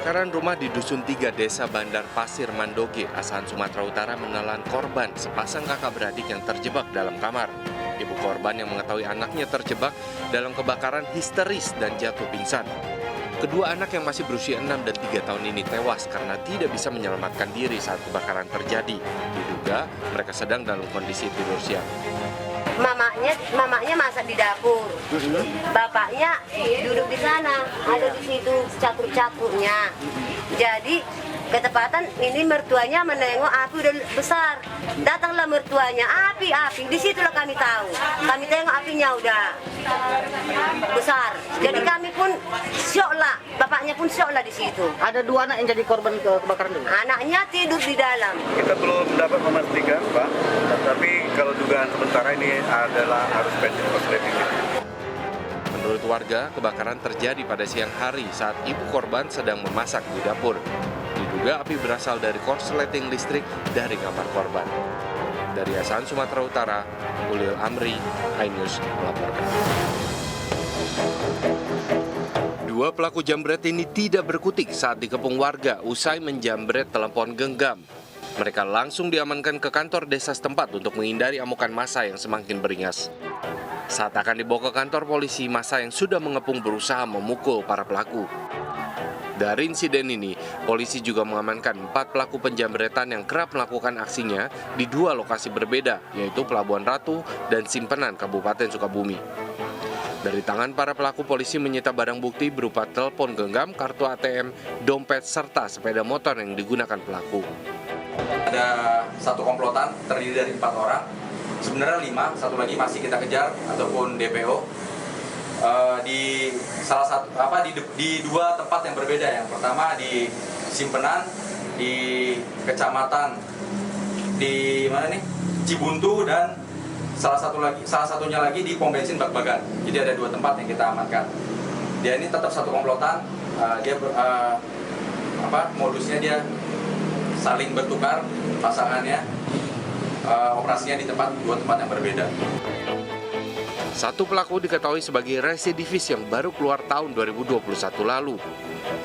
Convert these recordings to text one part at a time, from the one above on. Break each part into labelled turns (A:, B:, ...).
A: Kebakaran rumah di Dusun 3 Desa Bandar Pasir Mandoge, Asahan Sumatera Utara menelan korban sepasang kakak beradik yang terjebak dalam kamar. Ibu korban yang mengetahui anaknya terjebak dalam kebakaran histeris dan jatuh pingsan. Kedua anak yang masih berusia 6 dan 3 tahun ini tewas karena tidak bisa menyelamatkan diri saat kebakaran terjadi. Diduga mereka sedang dalam kondisi tidur siang.
B: Mamanya masak di dapur, bapaknya duduk di sana, ada di situ cakur-cakurnya. Jadi ketepatan ini mertuanya menengok api udah besar, datanglah mertuanya, api, di situlah kami tahu, kami tengok apinya udah besar. Jadi kami pun syok lah, bapaknya pun syok lah di situ.
C: Ada 2 anak yang jadi korban kebakaran itu?
B: Anaknya tidur di dalam.
D: Kita belum dapat memastikan, Pak. Tapi kalau dugaan sementara ini adalah arus bensin korsleting.
A: Menurut warga, kebakaran terjadi pada siang hari saat ibu korban sedang memasak di dapur. Diduga api berasal dari korsleting listrik dari kamar korban. Dari Asahan Sumatera Utara, Ulil Amri, iNews melaporkan. Dua pelaku jambret ini tidak berkutik saat dikepung warga usai menjambret telepon genggam. Mereka langsung diamankan ke kantor desa setempat untuk menghindari amukan massa yang semakin beringas. Saat akan dibawa ke kantor polisi, massa yang sudah mengepung berusaha memukul para pelaku. Dari insiden ini, polisi juga mengamankan 4 pelaku penjambretan yang kerap melakukan aksinya di 2 lokasi berbeda, yaitu Pelabuhan Ratu dan Simpenan, Kabupaten Sukabumi. Dari tangan para pelaku, polisi menyita barang bukti berupa telepon genggam, kartu ATM, dompet, serta sepeda motor yang digunakan pelaku.
E: Ada satu komplotan terdiri dari 4 orang, sebenarnya 5, satu lagi masih kita kejar ataupun DPO. Di salah satu di 2 tempat yang berbeda. Yang pertama di Simpenan, di kecamatan di mana nih Cibuntu, dan salah satunya lagi di pom bensin Bak-Bagan. Jadi ada 2 tempat yang kita amankan. Dia ini tetap satu komplotan. Modusnya dia saling bertukar pasangannya. Operasinya di 2 tempat yang berbeda.
A: Satu pelaku diketahui sebagai residivis yang baru keluar tahun 2021 lalu.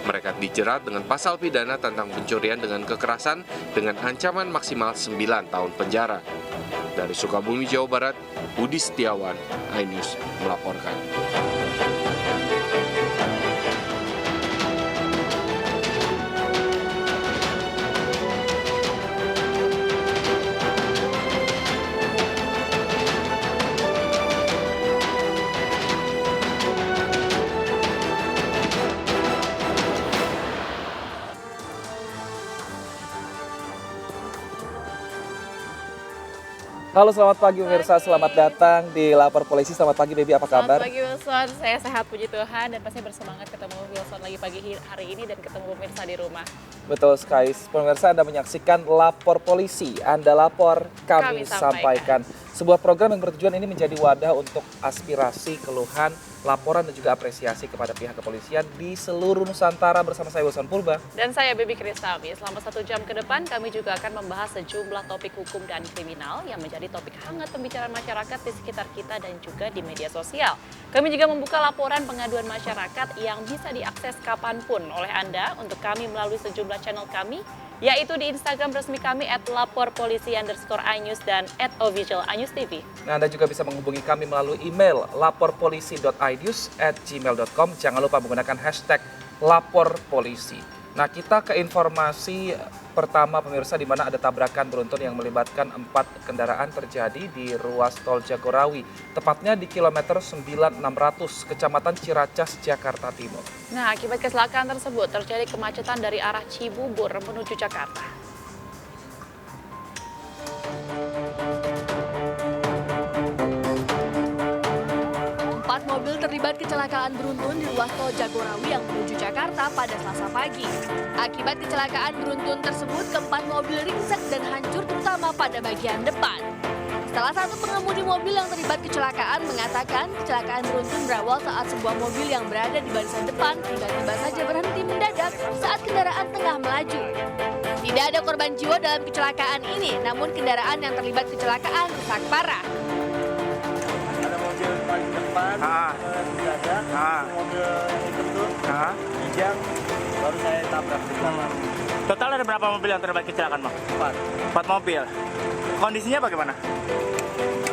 A: Mereka dijerat dengan pasal pidana tentang pencurian dengan kekerasan dengan ancaman maksimal 9 tahun penjara. Dari Sukabumi, Jawa Barat, Budi Setiawan, iNews melaporkan.
F: Halo, selamat pagi pemirsa, selamat datang di Lapor Polisi. Selamat pagi Baby, apa kabar?
G: Selamat pagi Wilson, saya sehat puji Tuhan dan pasti bersemangat ketemu Wilson lagi pagi hari ini dan ketemu pemirsa di rumah.
F: Betul sekali, pemirsa, Anda menyaksikan Lapor Polisi. Anda lapor, kami sampaikan. Sebuah program yang bertujuan ini menjadi wadah untuk aspirasi, keluhan, laporan dan juga apresiasi kepada pihak kepolisian di seluruh Nusantara bersama saya Wilson Purba.
G: Dan saya Baby Kristami. Selama 1 jam ke depan kami juga akan membahas sejumlah topik hukum dan kriminal yang menjadi topik hangat pembicaraan masyarakat di sekitar kita dan juga di media sosial. Kami juga membuka laporan pengaduan masyarakat yang bisa diakses kapanpun oleh Anda untuk kami melalui sejumlah channel kami, yaitu di Instagram resmi kami @laporpolisi_inews dan @officialinews.tv.
F: Nah, Anda juga bisa menghubungi kami melalui email laporpolisi.inews@gmail.com. Jangan lupa menggunakan hashtag laporpolisi. Nah, kita ke informasi pertama pemirsa, di mana ada tabrakan beruntun yang melibatkan 4 kendaraan terjadi di ruas tol Jagorawi, tepatnya di kilometer 9600, Kecamatan Ciracas, Jakarta Timur.
G: Nah, akibat kecelakaan tersebut terjadi kemacetan dari arah Cibubur menuju Jakarta.
H: Mobil terlibat kecelakaan beruntun di ruas tol Jagorawi yang menuju Jakarta pada Selasa pagi. Akibat kecelakaan beruntun tersebut, keempat mobil ringsek dan hancur terutama pada bagian depan. Salah satu pengemudi mobil yang terlibat kecelakaan mengatakan kecelakaan beruntun berawal saat sebuah mobil yang berada di barisan depan tiba-tiba saja berhenti mendadak saat kendaraan tengah melaju. Tidak ada korban jiwa dalam kecelakaan ini, namun kendaraan yang terlibat kecelakaan rusak parah.
D: Mobil paling depan mendadak, mobil itu tuh hijau
I: baru saya tabrak di belakang.
C: Total ada berapa mobil yang terlibat kecelakaan, Bang? 4 mobil. Kondisinya bagaimana?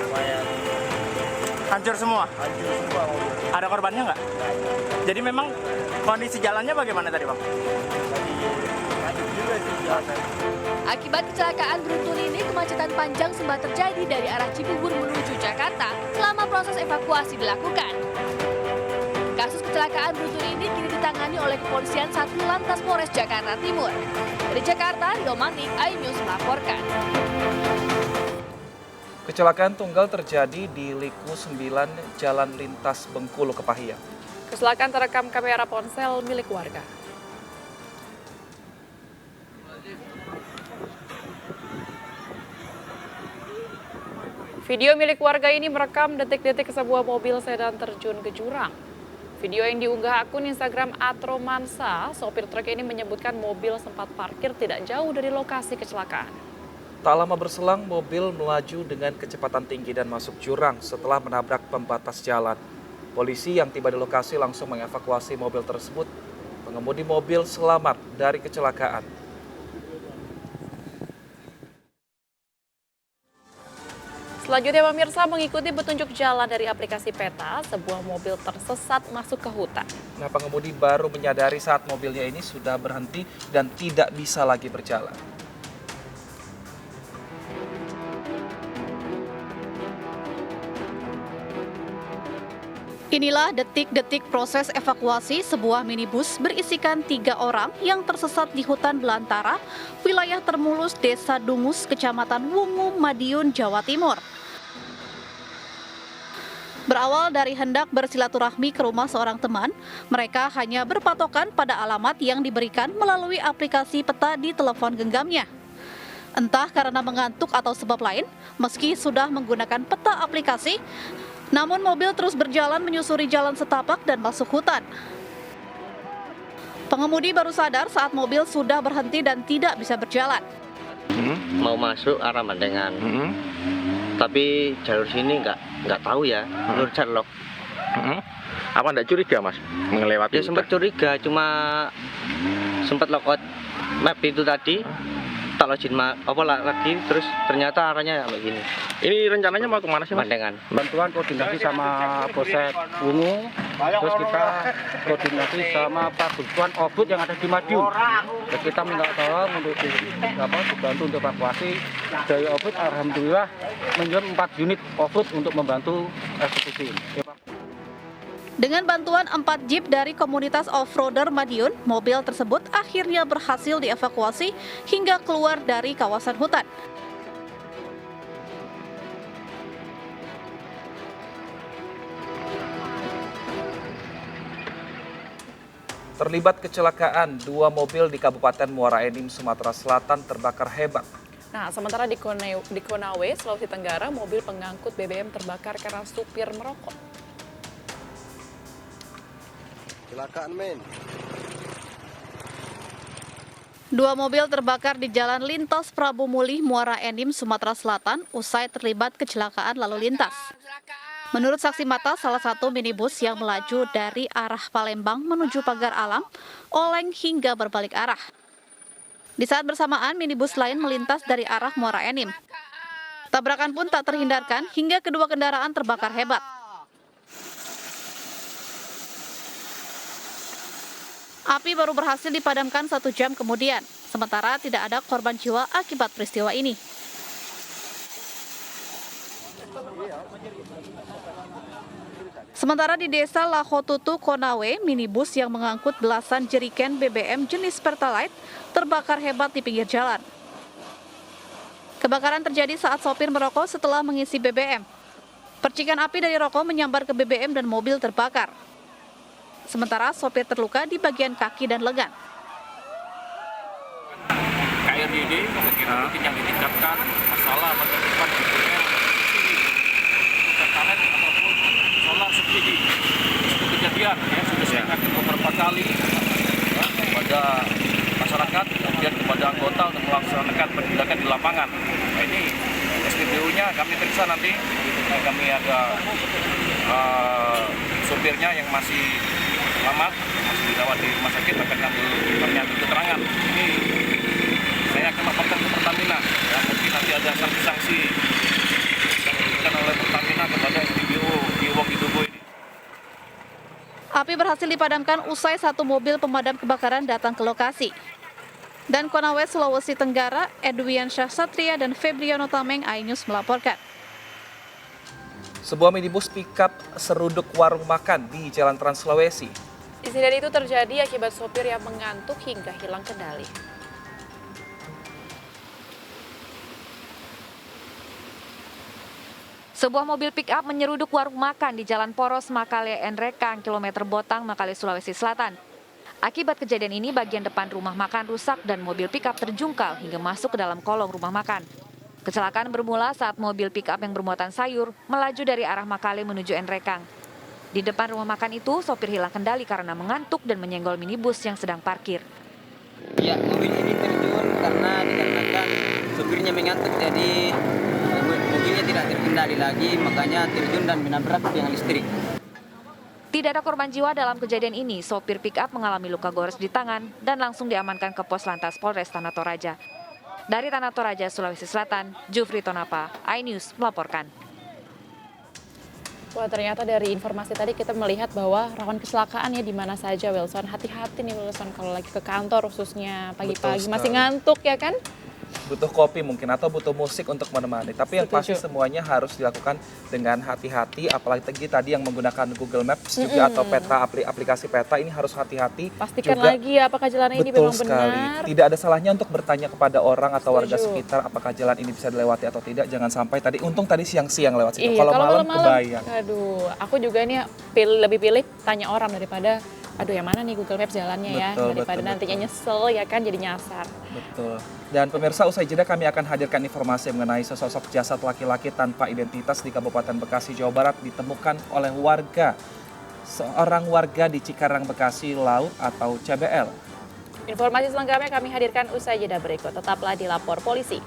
I: Lumayan
C: Hancur semua?
I: hancur semua mobil.
C: Ada korbannya nggak? Jadi memang kondisi jalannya bagaimana tadi, Bang?
I: Tadi macet juga sih jalan.
H: Akibat kecelakaan beruntun ini, kemacetan panjang sempat terjadi dari arah Cibubur menuju Jakarta selama proses evakuasi dilakukan. Kasus kecelakaan beruntun ini kini ditangani oleh Kepolisian Satlantas Polres Jakarta Timur. Dari Jakarta, Rio Manik, iNews melaporkan.
F: Kecelakaan tunggal terjadi di Liku 9 Jalan Lintas Bengkulu Kepahiang.
G: Kecelakaan terekam kamera ponsel milik warga. Video milik warga ini merekam detik-detik sebuah mobil sedan terjun ke jurang. Video yang diunggah akun Instagram Atromansa, sopir truk ini menyebutkan mobil sempat parkir tidak jauh dari lokasi kecelakaan.
F: Tak lama berselang, mobil melaju dengan kecepatan tinggi dan masuk jurang setelah menabrak pembatas jalan. Polisi yang tiba di lokasi langsung mengevakuasi mobil tersebut. Pengemudi mobil selamat dari kecelakaan.
G: Selanjutnya pemirsa mengikuti petunjuk jalan dari aplikasi peta, sebuah mobil tersesat masuk ke hutan.
F: Nah, pengemudi baru menyadari saat mobilnya ini sudah berhenti dan tidak bisa lagi berjalan.
J: Inilah detik-detik proses evakuasi sebuah minibus berisikan 3 orang yang tersesat di hutan belantara, wilayah Termulus, Desa Dungus, Kecamatan Wungu, Madiun, Jawa Timur. Berawal dari hendak bersilaturahmi ke rumah seorang teman, mereka hanya berpatokan pada alamat yang diberikan melalui aplikasi peta di telepon genggamnya. Entah karena mengantuk atau sebab lain, meski sudah menggunakan peta aplikasi, namun mobil terus berjalan menyusuri jalan setapak dan masuk hutan. Pengemudi baru sadar saat mobil sudah berhenti dan tidak bisa berjalan.
K: Mau masuk arah Mandengan, tapi jalur sini nggak tahu ya, jalur Cerlok.
C: Apa enggak curiga, Mas, melewati?
K: Ya sempat curiga, cuma sempat lokot map itu tadi. Tak login lagi, terus ternyata arahnya kayak gini.
C: Ini rencananya mau kemana sih, Mas?
K: Mandengan.
I: Bantuan koordinasi sama Polsek Wungu, terus kita koordinasi sama Pak Bantuan Obud yang ada di Madiun. Terus kita minta tolong untuk dibantu untuk evakuasi. Dari Obud alhamdulillah mengirim 4 unit Obud untuk membantu eksekusi ini.
J: Dengan bantuan 4 jeep dari komunitas off-roader Madiun, mobil tersebut akhirnya berhasil dievakuasi hingga keluar dari kawasan hutan.
F: Terlibat kecelakaan, 2 mobil di Kabupaten Muara Enim, Sumatera Selatan terbakar hebat.
G: Nah, sementara di Konawe, Sulawesi Tenggara, mobil pengangkut BBM terbakar karena supir merokok.
I: Kecelakaan, men.
J: 2 mobil terbakar di Jalan Lintas Prabu Mulih, Muara Enim, Sumatera Selatan, usai terlibat kecelakaan lalu lintas. Menurut saksi mata, salah satu minibus yang melaju dari arah Palembang menuju Pagar Alam, oleng hingga berbalik arah. Di saat bersamaan, minibus lain melintas dari arah Muara Enim. Tabrakan pun tak terhindarkan hingga kedua kendaraan terbakar hebat. Api baru berhasil dipadamkan 1 jam kemudian, sementara tidak ada korban jiwa akibat peristiwa ini. Sementara di Desa Lahotutu, Konawe, minibus yang mengangkut belasan jeriken BBM jenis Pertalite terbakar hebat di pinggir jalan. Kebakaran terjadi saat sopir merokok setelah mengisi BBM. Percikan api dari rokok menyambar ke BBM dan mobil terbakar. Sementara sopir terluka di bagian kaki dan lengan.
L: KRDD mungkin yang ditingkatkan masalah penertiban bentuknya Pertalite ataupun solar subsidi. Kejadian ya sudah saya ingatkan beberapa kali ya, kepada masyarakat kemudian kepada anggota untuk melaksanakan penindakan di lapangan. Nah, ini SPBU-nya kami periksa nanti. Kami ada supirnya yang masih selamat, masih dirawat di rumah sakit, akan ngambil keterangan. Ini saya akan laporkan ke Pertamina, ya, mungkin nanti ada sanksi-sanksi yang diberikan oleh Pertamina kepada SPBU di Wong Idobo ini.
J: Api berhasil dipadamkan usai satu mobil pemadam kebakaran datang ke lokasi. Dan Konawe, Sulawesi Tenggara, Edwian Syahsatria dan Febriano Tameng, iNews melaporkan.
F: Sebuah minibus pickup seruduk warung makan di Jalan Trans Sulawesi.
G: Insiden itu terjadi akibat sopir yang mengantuk hingga hilang kendali.
M: Sebuah mobil pick-up menyeruduk warung makan di Jalan Poros Makale Enrekang, kilometer Botang, Makale, Sulawesi Selatan. Akibat kejadian ini, bagian depan rumah makan rusak dan mobil pick-up terjungkal hingga masuk ke dalam kolong rumah makan. Kecelakaan bermula saat mobil pick-up yang bermuatan sayur melaju dari arah Makale menuju Enrekang. Di depan rumah makan itu, sopir hilang kendali karena mengantuk dan menyenggol minibus yang sedang parkir.
N: Ya, mobil ini terjun karena dikarenakan sopirnya mengantuk, jadi mobilnya tidak terkendali lagi, makanya terjun dan menabrak tiang listrik.
M: Tidak ada korban jiwa dalam kejadian ini. Sopir pick-up mengalami luka gores di tangan dan langsung diamankan ke Pos Lantas Polres Tanah Toraja. Dari Tanah Toraja, Sulawesi Selatan, Jufri Tonapa, iNews melaporkan.
G: Wah, ternyata dari informasi tadi kita melihat bahwa rawan kecelakaan ya di mana saja, Wilson. Hati-hati nih Wilson kalau lagi ke kantor, khususnya pagi-pagi masih ngantuk ya kan?
F: Butuh kopi mungkin atau butuh musik untuk menemani. Tapi yang pasti semuanya harus dilakukan dengan hati-hati, apalagi tadi yang menggunakan Google Maps juga atau peta, aplikasi peta ini harus hati-hati.
G: Pastikan
F: juga,
G: lagi ya apakah jalan ini memang benar.
F: Tidak ada salahnya untuk bertanya kepada orang atau warga sekitar apakah jalan ini bisa dilewati atau tidak. Jangan sampai tadi, untung tadi siang-siang lewat situ.
G: Iya,
F: kalau malam kebayang.
G: Aduh, aku juga nih lebih pilih tanya orang daripada aduh yang mana nih Google Maps jalannya ya, daripada nantinya nyesel ya kan jadi nyasar.
F: Betul. Dan pemirsa, usai jeda kami akan hadirkan informasi mengenai sesosok jasad laki-laki tanpa identitas di Kabupaten Bekasi, Jawa Barat ditemukan oleh warga. Seorang warga di Cikarang, Bekasi Laut atau CBL.
G: Informasi selengkapnya kami hadirkan usai jeda berikut. Tetaplah di Lapor Polisi.